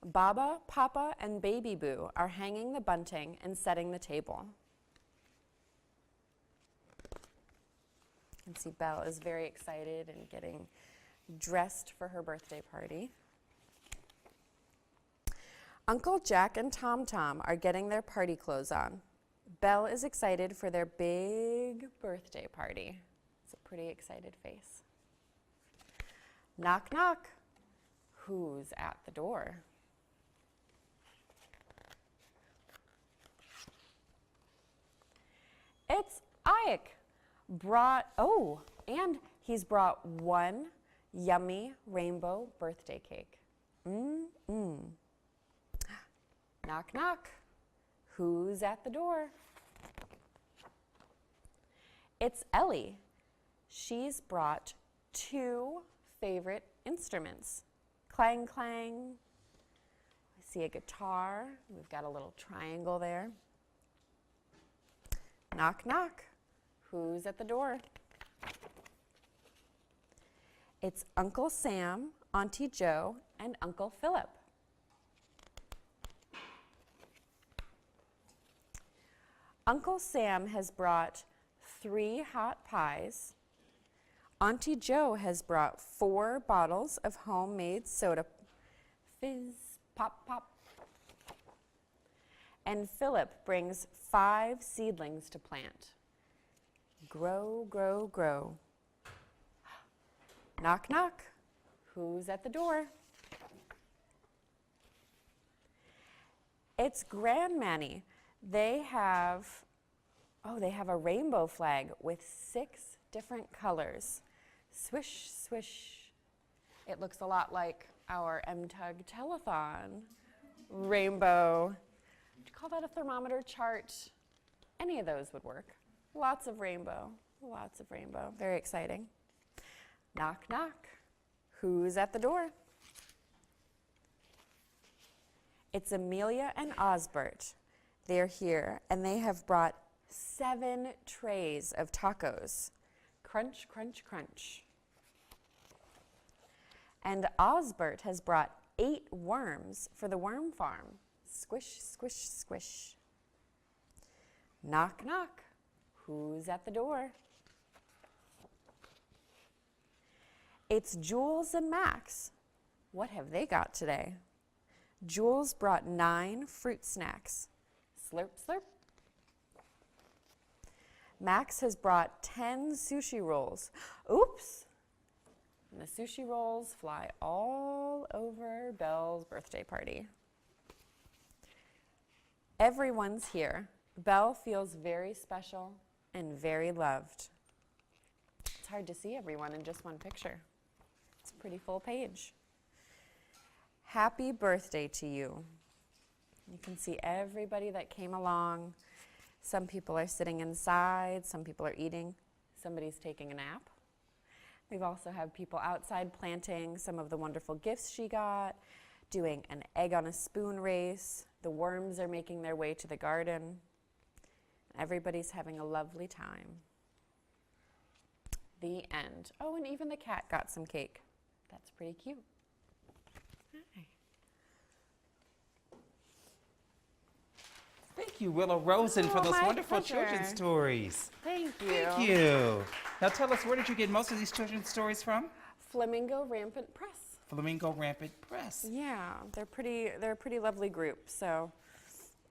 Baba, Papa, and Baby Boo are hanging the bunting and setting the table. can see Belle is very excited and getting dressed for her birthday party. Uncle Jack and Tom Tom are getting their party clothes on. Belle is excited for their big birthday party. It's a pretty excited face. Knock, knock. Who's at the door? It's Ike. And he's brought one yummy rainbow birthday cake. Knock, knock. Who's at the door? It's Ellie. She's brought 2 favorite instruments. Clang, clang. I see a guitar. We've got a little triangle there. Knock, knock. Who's at the door? It's Uncle Sam, Auntie Joe, and Uncle Philip. Uncle Sam has brought 3 hot pies. Auntie Joe has brought 4 bottles of homemade soda. Fizz, pop, pop. And Philip brings 5 seedlings to plant. Grow, grow, grow. Knock, knock. Who's at the door? It's Grandmanny. They have a rainbow flag with 6 different colors. Swish, swish. It looks a lot like our MTUG Telethon rainbow. Would you call that a thermometer chart? Any of those would work. Lots of rainbow, lots of rainbow. Very exciting. Knock, knock. Who's at the door? It's Amelia and Osbert. They're here, and they have brought 7 trays of tacos. Crunch, crunch, crunch. And Osbert has brought 8 worms for the worm farm. Squish, squish, squish. Knock, knock. Who's at the door? It's Jules and Max. What have they got today? Jules brought 9 fruit snacks. Slurp, slurp. Max has brought 10 sushi rolls. Oops! And the sushi rolls fly all over Belle's birthday party. Everyone's here. Belle feels very special and very loved. It's hard to see everyone in just one picture. It's a pretty full page. Happy birthday to you. You can see everybody that came along. Some people are sitting inside, some people are eating, somebody's taking a nap. We've also had people outside planting some of the wonderful gifts she got, doing an egg on a spoon race. The worms are making their way to the garden. Everybody's having a lovely time. The end. Oh, and even the cat got some cake. That's pretty cute. Hi. Thank you, Willow Rosen, for Oh, those my wonderful pleasure. children's stories. Thank you. Thank you. Now tell us, where did you get most of these children's stories from? Flamingo Rampant Press. Flamingo Rampant Press. Yeah, they're a pretty lovely group. So,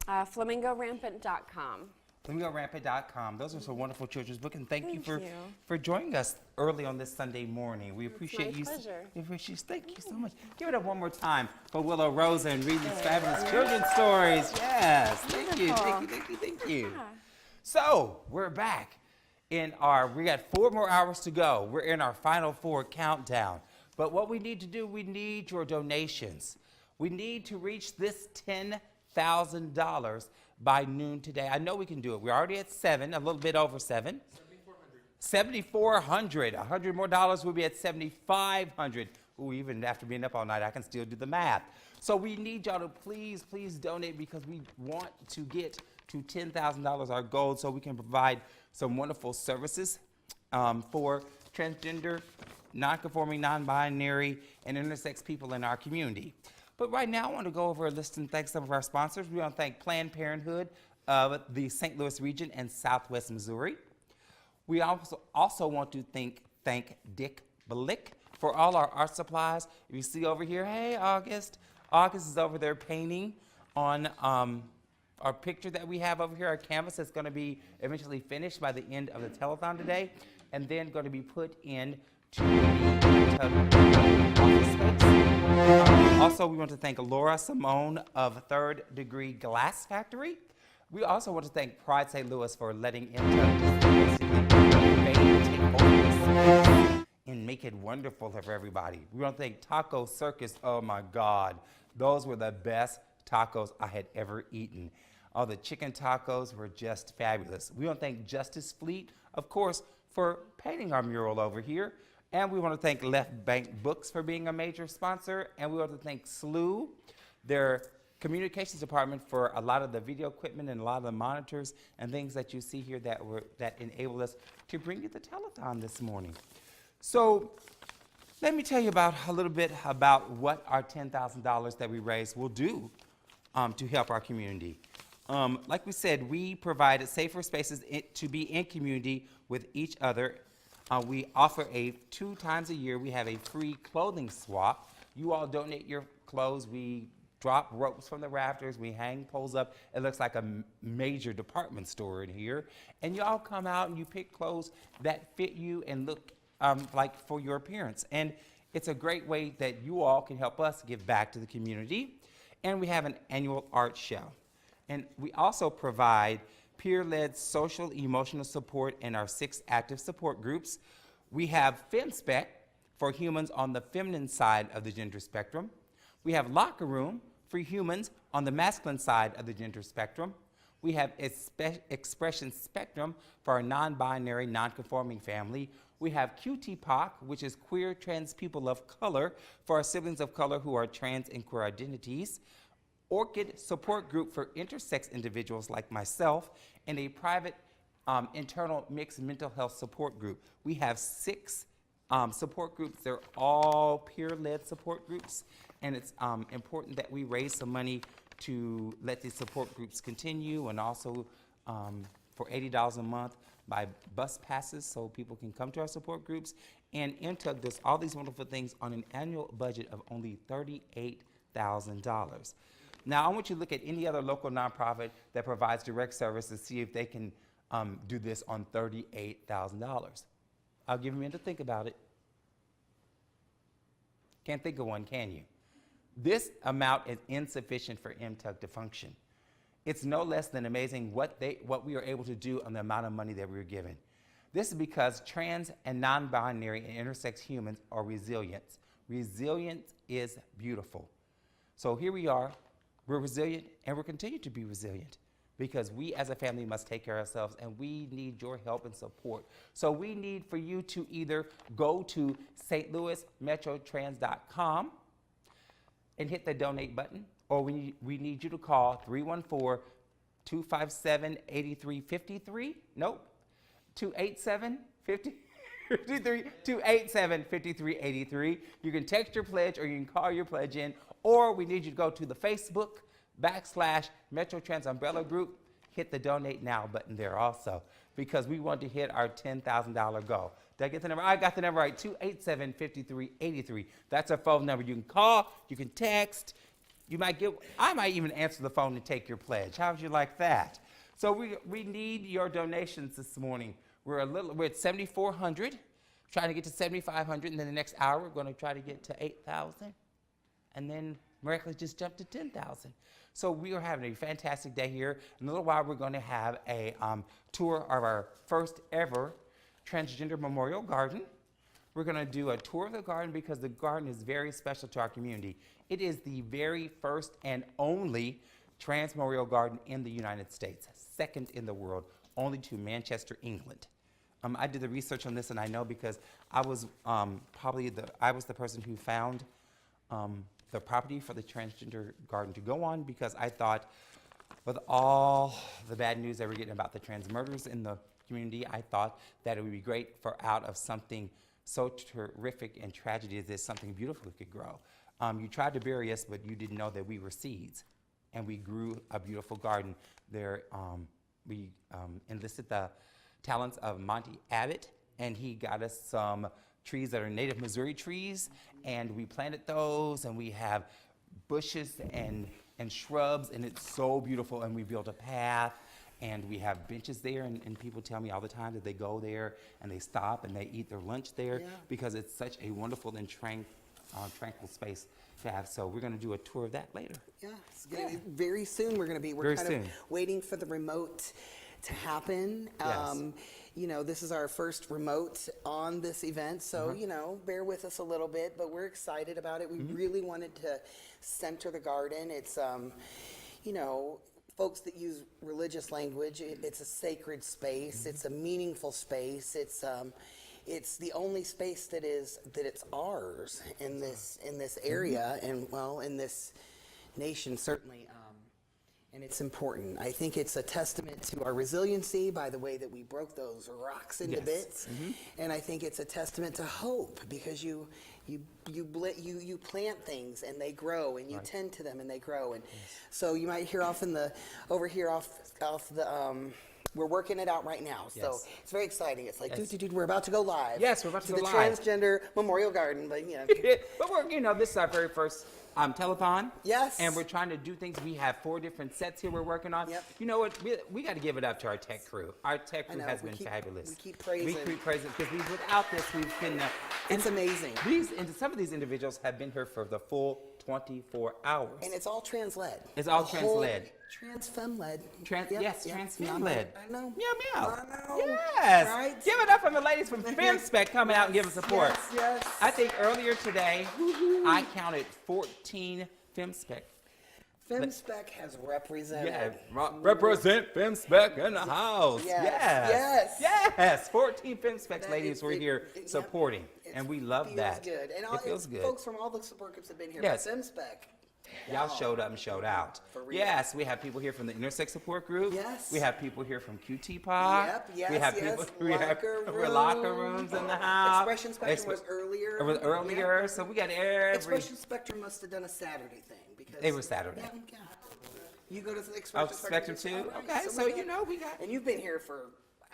flamingorampant.com. FlamingoRampant.com. Those are some wonderful children's books, and thank you Thank you. for joining us early on this Sunday morning. We appreciate my you. pleasure. We appreciate you. Thank you so much. Give it up one more time for Willow Rosen reading these fabulous children's stories. Yes. Thank you. Thank you. Thank you. Thank you. Yeah. So we're back we got 4 more hours to go. We're in our final 4 countdown. But what we need to do, we need your donations. We need to reach this $10,000 by noon today. I know we can do it. We're already at 7, a little bit over 7. 7,400. $100 more dollars, we'll be at 7,500. Ooh, even after being up all night, I can still do the math. So we need y'all to please, please donate, because we want to get to $10,000, our goal, so we can provide some wonderful services for transgender, non-conforming, non-binary, and intersex people in our community. But right now, I want to go over a list and thank some of our sponsors. We want to thank Planned Parenthood of the St. Louis region and Southwest Missouri. We also want to thank Dick Blick for all our art supplies. If you see over here, hey, August. August is over there painting on our picture that we have over here, our canvas that's going to be eventually finished by the end of the telethon today, and then going to be put in to the office space. Also, we want to thank Laura Simone of Third Degree Glass Factory. We also want to thank Pride St. Louis for letting MTUG basically take over this space and make it wonderful for everybody. We want to thank Taco Circus. Oh my God, those were the best tacos I had ever eaten. All the chicken tacos were just fabulous. We want to thank Justice Fleet, of course, for painting our mural over here. And we want to thank Left Bank Books for being a major sponsor. And we want to thank SLU, their communications department, for a lot of the video equipment and a lot of the monitors and things that you see here that enabled us to bring you the telethon this morning. So let me tell you a little bit about what our $10,000 that we raised will do to help our community. Like we said, we provide safer spaces to be in community with each other. We offer 2 times a year, we have a free clothing swap. You all donate your clothes. We drop ropes from the rafters. We hang poles up. It looks like a major department store in here. And you all come out and you pick clothes that fit you and look like for your appearance. And it's a great way that you all can help us give back to the community. And we have an annual art show. And we also provide peer-led social emotional support in our 6 active support groups. We have FemSpec for humans on the feminine side of the gender spectrum. We have Locker Room for humans on the masculine side of the gender spectrum. We have Expression Spectrum for our non-binary, non-conforming family. We have QTPOC, which is queer trans people of color, for our siblings of color who are trans and queer identities. Orchid Support Group for intersex individuals like myself, and a private internal mixed mental health support group. We have 6 support groups. They're all peer-led support groups, and it's important that we raise some money to let these support groups continue, and also for $80 a month buy bus passes so people can come to our support groups. And MTUG does all these wonderful things on an annual budget of only $38,000. Now, I want you to look at any other local nonprofit that provides direct service to see if they can do this on $38,000. I'll give you a minute to think about it. Can't think of one, can you? This amount is insufficient for MTUG to function. It's no less than amazing what we are able to do on the amount of money that we were given. This is because trans and non-binary and intersex humans are resilient. Resilience is beautiful. So here we are. We're resilient, and we'll continue to be resilient because we as a family must take care of ourselves, and we need your help and support. So we need for you to either go to stlouismetrotrans.com and hit the donate button, or we need you to call 314-257-8353. Nope, 287-5383. You can text your pledge, or you can call your pledge in, or we need you to go to the Facebook /Metro Trans Umbrella Group, hit the donate now button there also, because we want to hit our $10,000 goal. Did I get the number? I got the number right, 287-5383. That's our phone number. You can call, you can text, I might even answer the phone and take your pledge. How would you like that? So we need your donations this morning. We're at 7,400, trying to get to 7,500, and then the next hour we're going to try to get to 8,000, and then miraculously just jump to 10,000. So we are having a fantastic day here. In a little while, we're going to have a tour of our first ever transgender memorial garden. We're going to do a tour of the garden because the garden is very special to our community. It is the very first and only trans memorial garden in the United States, second in the world, only to Manchester, England. I did the research on this, and I know because I was the person who found the property for the transgender garden to go on, because I thought with all the bad news that we're getting about the trans murders in the community, I thought that it would be great for out of something so terrific and tragedy as this, something beautiful could grow. You tried to bury us, but you didn't know that we were seeds, and we grew a beautiful garden there. We enlisted the talents of Monty Abbott, and he got us some trees that are native Missouri trees, and we planted those, and we have bushes and shrubs, and it's so beautiful, and we built a path, and we have benches there, and people tell me all the time that they go there, and they stop, and they eat their lunch there, because it's such a wonderful and tranquil space to have. So we're going to do a tour of that later. Yeah, it's gonna be very soon. We're Very kind soon. of waiting for the remote to happen. Yes. You know, this is our first remote on this event, so you know, bear with us a little bit, but we're excited about it. We really wanted to center the garden. It's you know, folks that use religious language, it's a sacred space. It's a meaningful space. It's the only space that it's ours in this area, and well, in this nation certainly. And it's important. I think it's a testament to our resiliency by the way that we broke those rocks into bits, and I think it's a testament to hope, because you plant things and they grow, and you tend to them and they grow, and so you might hear over here off the. We're working it out right now, so it's very exciting. It's like, we're about to go live. Yes, we're about to go the live. Transgender Memorial Garden, but you know. But we're, you know, this is our very first telethon. Yes. And we're trying to do things. We have 4 different sets here we're working on. Yep. You know what? We got to give it up to our tech crew. Our tech crew know, has we been keep- fabulous. we keep praising. We keep praising, because without this, we've been. It's amazing. Some of these individuals have been here for the full 24 hours. And it's all trans-led. It's all The whole trans-led. Trans-femme-led. Yes, trans-femme-led. I know. Meow, meow. I know. Yes. Right? Give it up for the ladies from FemSpec coming out and giving support. Yes. I think earlier today, I counted 14 FemSpec. FemSpec has represented. Represent FemSpec in the house. Yes. Yes. 14 FemSpec That ladies is- were here yep. supporting, and we love that. Feels good. And it feels good. Folks from all the support groups have been here. Yes. But FemSpec. Y'all showed up and showed out. For real. Yes, we have people here from the intersex support group. Yes. We have people here from QT Pod. Yep, yes, we have yes. people. We have Locker locker rooms in the house. Expression Spectrum was earlier. It was earlier, so we got every. Expression Spectrum must have done a Saturday thing, because They were Saturday. Yeah. You go to the Oh, Expression Spectrum too. All right, Okay, so you know we got And you've been here for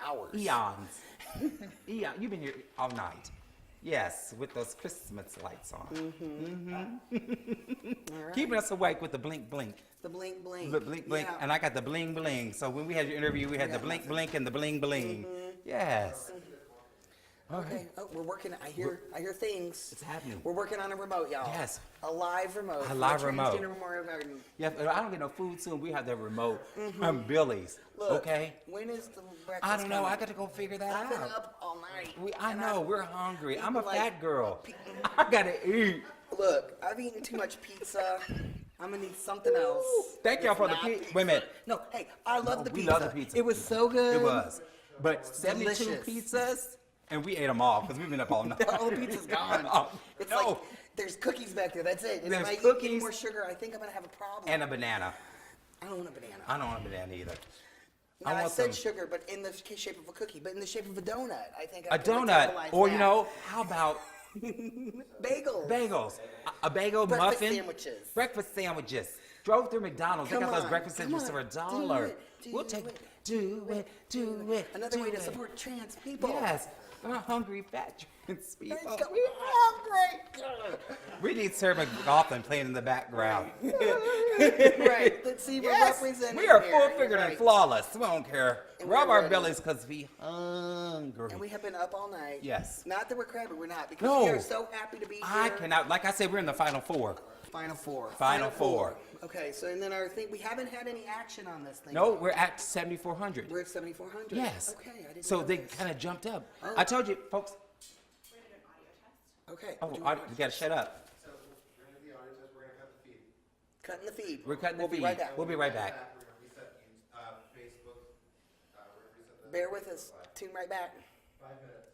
hours. eons. Eon. You've been here all night. Yes, with those Christmas lights on. All right. Keeping us awake with the blink blink. The blink blink. The blink blink. Yeah. And I got the bling bling. So when we had your interview, we had the blink blink and the bling bling. Yes. Okay. Oh, we're working. I hear things. It's happening. We're working on a remote, y'all. Yes. A live remote. A live for remote. Transgender Memorial Garden. Yeah, but I don't get no food soon. We have that remote from Billy's. Look, Okay. When is the breakfast I don't know. coming? I got to go figure that I've been out. up all night. I and know. We're hungry. I'm a eaten like fat girl. pe- I gotta eat. Look, I've eaten too much pizza. I'm gonna need something else. Thank y'all It's for the not pizza. Wait a minute. No, hey, I love the We pizza. love the pizza. It was so good. It was. But 72 Delicious. pizzas, and we ate them all because we've been up all night. All the pizza's gone. Oh, It's no. like there's cookies back there. That's it. And There's if I eat cookies. any more sugar, I think I'm gonna have a problem. And a banana. I don't want a banana. I don't want a banana either. Now, I want said some- sugar, but in the shape of a cookie, but in the shape of a donut. I think A I can donut. metabolize Or, that. you know, how about bagels. bagels? A bagel Breakfast muffin. sandwiches. Breakfast sandwiches. Drove through McDonald's. They Come got those on, breakfast come sandwiches on. for $1. Do it, do We'll take it, Do it. Do it. Another do way to it. support trans people. Yes. We're hungry, fat trans people. Let's go. We're hungry. We need Sarah McLaughlin playing in the background. Right. Let's see, we're Yes, representing we are here. full-figured You're and right. flawless. We don't care. And Rub we're our ready. bellies because we hungry. And we have been up all night. Yes. Not that we're crabbing, we're not, because No. we are so happy to be here. I cannot, like I said, we're in the final 4. Final four. Final four. Okay, so and then our thing, we haven't had any action on this thing. No, we're at 7,400. We're at 7,400. Yes. Okay, I didn't So know they this. kind of jumped up. Oh. I told you, folks. Okay. Oh, do you we- got to shut up. So we're gonna do the audio test, we're gonna cut the feed. Cutting the feed. We're cutting the We'll feed. be right back. We'll be right back. We're gonna reset Facebook, we're gonna reset the. Bear with us. Tune right back. 5 minutes.